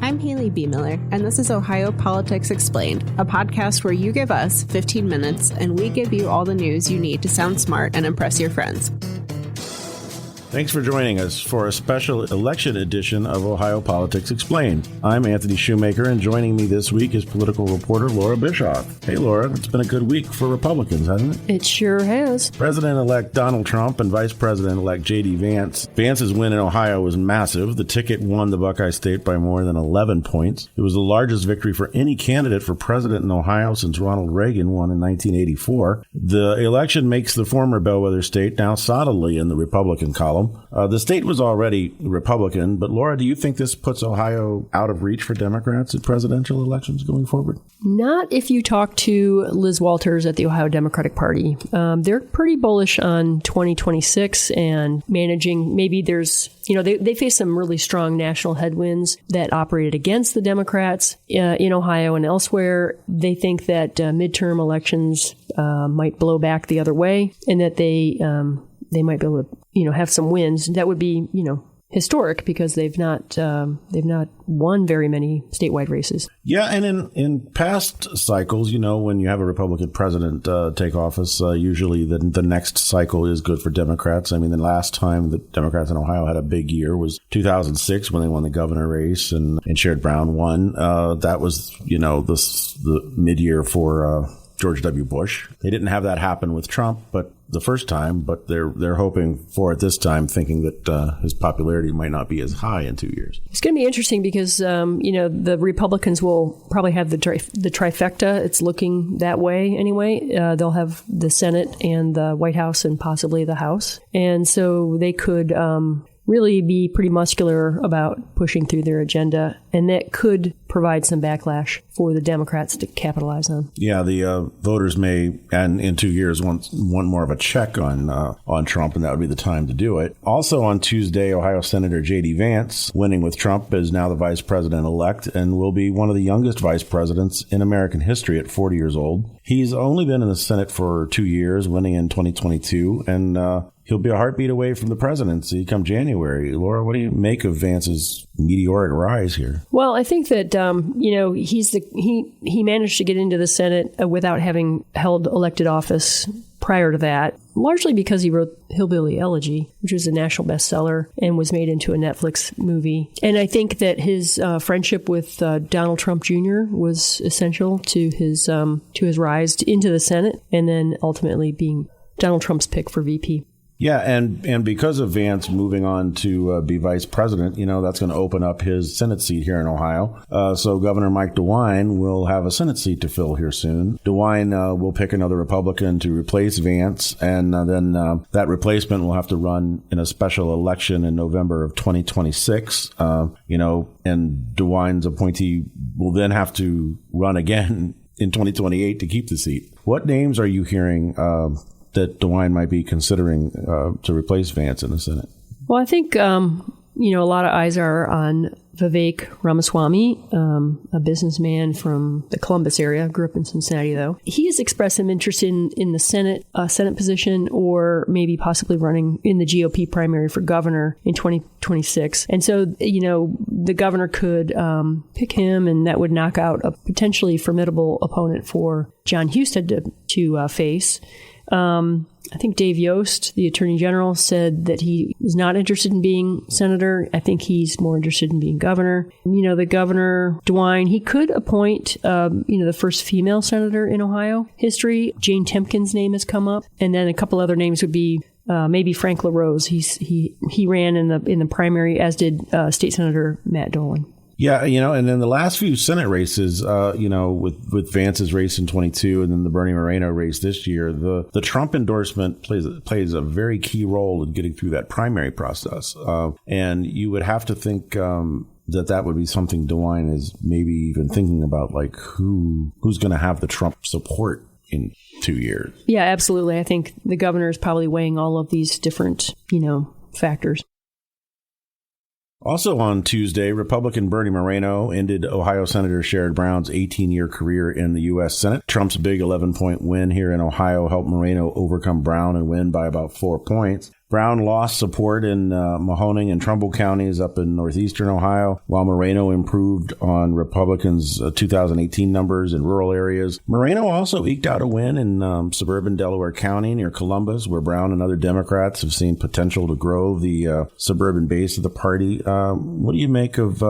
I'm Haley B. Miller, and this is Ohio Politics Explained, a podcast where you give us 15 minutes and we give you all the news you need to sound smart and impress your friends. Thanks for joining us for a special election edition of Ohio Politics Explained. I'm Anthony Shoemaker, and joining me this week is political reporter Laura Bischoff. Hey, Laura, it's been a good week for Republicans, hasn't it? It sure has. President-elect Donald Trump and Vice President-elect J.D. Vance. Vance's win in Ohio was massive. The ticket won the Buckeye State by more than 11 points. It was the largest victory for any candidate for president in Ohio since Ronald Reagan won in 1984. The election makes the former bellwether state now solidly in the Republican column. The state was already Republican, but Laura, do you think this puts Ohio out of reach for Democrats in presidential elections going forward? Not if you talk to Liz Walters at the Ohio Democratic Party. They're pretty bullish on 2026 and managing. Maybe there's, they face some really strong national headwinds that operated against the Democrats in Ohio and elsewhere. They think that midterm elections might blow back the other way, and that they might be able to, have some wins. That would be, historic because they've not won very many statewide races. Yeah, and in past cycles, when you have a Republican president take office, usually the next cycle is good for Democrats. I mean, the last time the Democrats in Ohio had a big year was 2006 when they won the governor race and Sherrod Brown won. That was, the mid-year for George W. Bush. They didn't have that happen with Trump, but the first time, but they're hoping for it this time, thinking that his popularity might not be as high in 2 years. It's going to be interesting because, the Republicans will probably have the trifecta. It's looking that way anyway. They'll have the Senate and the White House and possibly the House. And so they could really be pretty muscular about pushing through their agenda, and that could provide some backlash for the Democrats to capitalize on. Yeah, the voters may, and in 2 years, want more of a check on Trump, and that would be the time to do it. Also on Tuesday, Ohio Senator J.D. Vance, winning with Trump, is now the vice president-elect and will be one of the youngest vice presidents in American history at 40 years old. He's only been in the Senate for 2 years, winning in 2022, and he'll be a heartbeat away from the presidency come January. Laura, what do you make of Vance's meteoric rise here? Well, I think that he managed to get into the Senate without having held elected office prior to that, largely because he wrote Hillbilly Elegy, which was a national bestseller and was made into a Netflix movie. And I think that his friendship with Donald Trump Jr. was essential to his rise into the Senate, and then ultimately being Donald Trump's pick for VP. Yeah, and because of Vance moving on to be vice president, that's going to open up his Senate seat here in Ohio. So Governor Mike DeWine will have a Senate seat to fill here soon. DeWine will pick another Republican to replace Vance, and then that replacement will have to run in a special election in November of 2026. And DeWine's appointee will then have to run again in 2028 to keep the seat. What names are you hearing that DeWine might be considering to replace Vance in the Senate? Well, I think, a lot of eyes are on Vivek Ramaswamy, a businessman from the Columbus area, grew up in Cincinnati, though. He has expressed some interest in the Senate position, or maybe possibly running in the GOP primary for governor in 2026. And so, the governor could pick him, and that would knock out a potentially formidable opponent for John Husted to face. I think Dave Yost, the Attorney General, said that he is not interested in being senator. I think he's more interested in being governor. The governor, DeWine, he could appoint, the first female senator in Ohio history. Jane Temkin's name has come up. And then a couple other names would be maybe Frank LaRose. He ran in the primary, as did State Senator Matt Dolan. Yeah, and then the last few Senate races, with Vance's race in 22 and then the Bernie Moreno race this year, the Trump endorsement plays a very key role in getting through that primary process. And you would have to think that would be something DeWine is maybe even thinking about, like who's going to have the Trump support in 2 years. Yeah, absolutely. I think the governor is probably weighing all of these different, factors. Also on Tuesday, Republican Bernie Moreno ended Ohio Senator Sherrod Brown's 18-year career in the U.S. Senate. Trump's big 11-point win here in Ohio helped Moreno overcome Brown and win by about 4 points. Brown lost support in Mahoning and Trumbull counties up in northeastern Ohio, while Moreno improved on Republicans' 2018 numbers in rural areas. Moreno also eked out a win in suburban Delaware County near Columbus, where Brown and other Democrats have seen potential to grow the suburban base of the party. What do you make of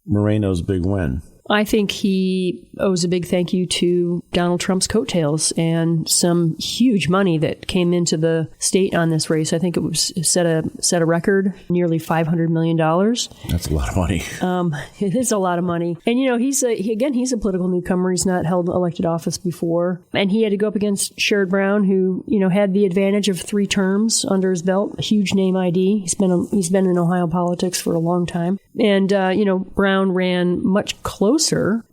Moreno's big win? I think he owes a big thank you to Donald Trump's coattails and some huge money that came into the state on this race. I think it was set a record, nearly $500 million. That's a lot of money. It is a lot of money. And, he's a political newcomer. He's not held elected office before. And he had to go up against Sherrod Brown, who, had the advantage of 3 terms under his belt, a huge name ID. He's been in Ohio politics for a long time. And, Brown ran much closer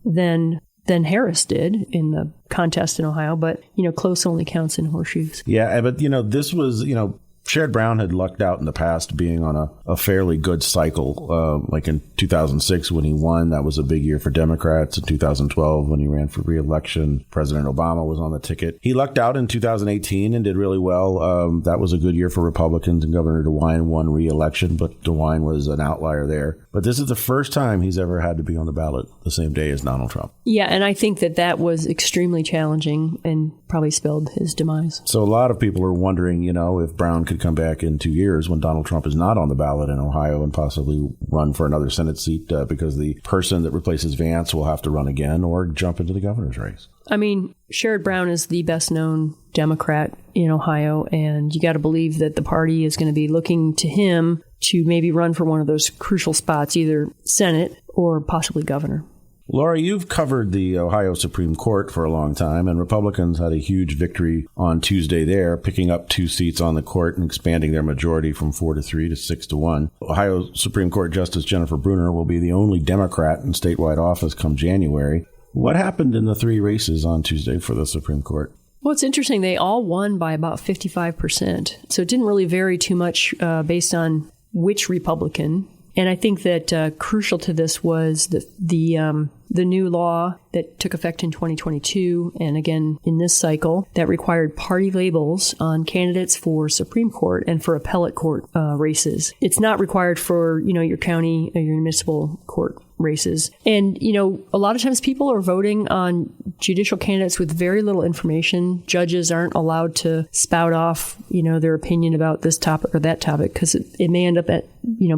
than Harris did in the contest in Ohio, but, close only counts in horseshoes. Yeah, but, this was, Sherrod Brown had lucked out in the past being on a fairly good cycle. Like in 2006 when he won, that was a big year for Democrats. In 2012 when he ran for re-election, President Obama was on the ticket. He lucked out in 2018 and did really well. That was a good year for Republicans, and Governor DeWine won re-election, but DeWine was an outlier there. But this is the first time he's ever had to be on the ballot the same day as Donald Trump. Yeah, and I think that was extremely challenging and probably spelled his demise. So a lot of people are wondering, if Brown could come back in 2 years when Donald Trump is not on the ballot in Ohio and possibly run for another Senate seat because the person that replaces Vance will have to run again or jump into the governor's race. I mean, Sherrod Brown is the best known Democrat in Ohio, and you got to believe that the party is going to be looking to him to maybe run for one of those crucial spots, either Senate or possibly governor. Laura, you've covered the Ohio Supreme Court for a long time, and Republicans had a huge victory on Tuesday there, picking up 2 seats on the court and expanding their majority from 4-3 to 6-1. Ohio Supreme Court Justice Jennifer Brunner will be the only Democrat in statewide office come January. What happened in the 3 races on Tuesday for the Supreme Court? Well, it's interesting. They all won by about 55%. So it didn't really vary too much based on which Republican. And I think that crucial to this was the new law that took effect in 2022, and again in this cycle, that required party labels on candidates for Supreme Court and for appellate court races. It's not required for, your county or your municipal court races. And, a lot of times people are voting on judicial candidates with very little information. Judges aren't allowed to spout off, their opinion about this topic or that topic because it may end up at,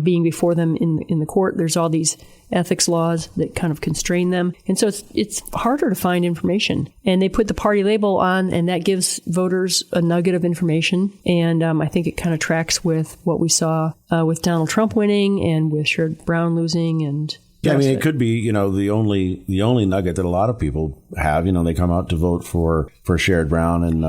being before them in the court. There's all these ethics laws that kind of constrain them. And so it's harder to find information. And they put the party label on, and that gives voters a nugget of information. And I think it kind of tracks with what we saw with Donald Trump winning and with Sherrod Brown losing. And yeah, I mean, it could be, the only nugget that a lot of people have. They come out to vote for Sherrod Brown and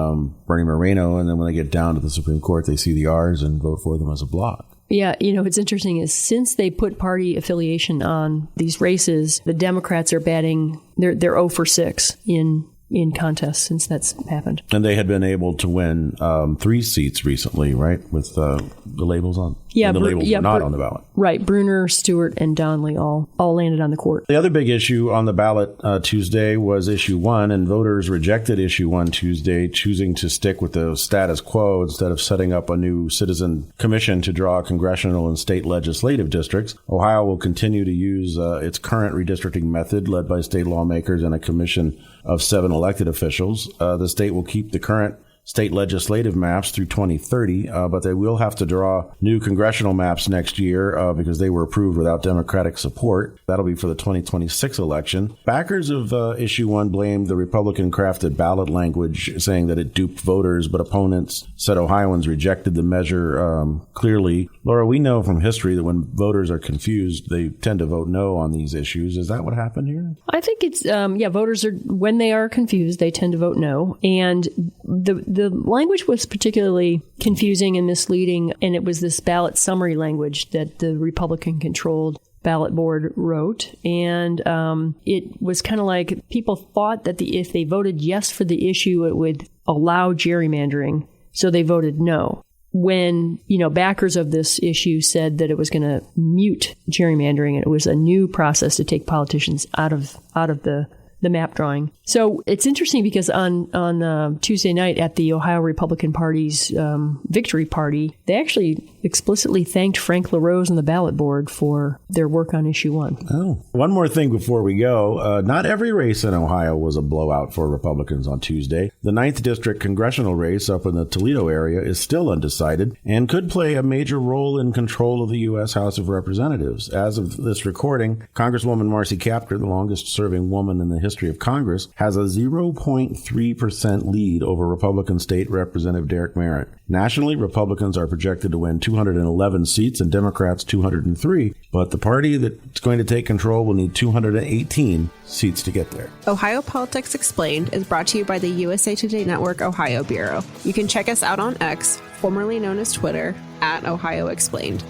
Bernie Moreno, and then when they get down to the Supreme Court, they see the R's and vote for them as a block. Yeah, what's interesting is since they put party affiliation on these races, the Democrats are batting, they're 0 for 6 in contests since that's happened. And they had been able to win 3 seats recently, right, with the labels on? Yeah, the labels were not on the ballot. Right. Brunner, Stewart, and Donnelly all landed on the court. The other big issue on the ballot Tuesday was Issue 1, and voters rejected Issue 1 Tuesday, choosing to stick with the status quo instead of setting up a new citizen commission to draw congressional and state legislative districts. Ohio will continue to use its current redistricting method led by state lawmakers and a commission of 7 elected officials. The state will keep the current state legislative maps through 2030, but they will have to draw new congressional maps next year because they were approved without Democratic support. That'll be for the 2026 election. Backers of Issue 1 blamed the Republican-crafted ballot language, saying that it duped voters, but opponents said Ohioans rejected the measure clearly. Laura, we know from history that when voters are confused, they tend to vote no on these issues. Is that what happened here? I think it's, voters are, when they are confused, they tend to vote no. And the language was particularly confusing and misleading, and it was this ballot summary language that the Republican-controlled ballot board wrote. And it was kind of like people thought that if they voted yes for the issue, it would allow gerrymandering, so they voted no. When, backers of this issue said that it was going to mute gerrymandering, and it was a new process to take politicians out of the the map drawing. So it's interesting because on Tuesday night at the Ohio Republican Party's victory party, they actually explicitly thanked Frank LaRose and the ballot board for their work on issue 1. Oh, one more thing before we go. Not every race in Ohio was a blowout for Republicans on Tuesday. The 9th District congressional race up in the Toledo area is still undecided and could play a major role in control of the U.S. House of Representatives. As of this recording, Congresswoman Marcy Kaptur, the longest-serving woman in the history of Congress, has a 0.3% lead over Republican State Representative Derek Merritt. Nationally, Republicans are projected to win 211 seats and Democrats 203, but the party that's going to take control will need 218 seats to get there. Ohio Politics Explained is brought to you by the USA Today Network Ohio Bureau. You can check us out on X, formerly known as Twitter, @Ohio Explained.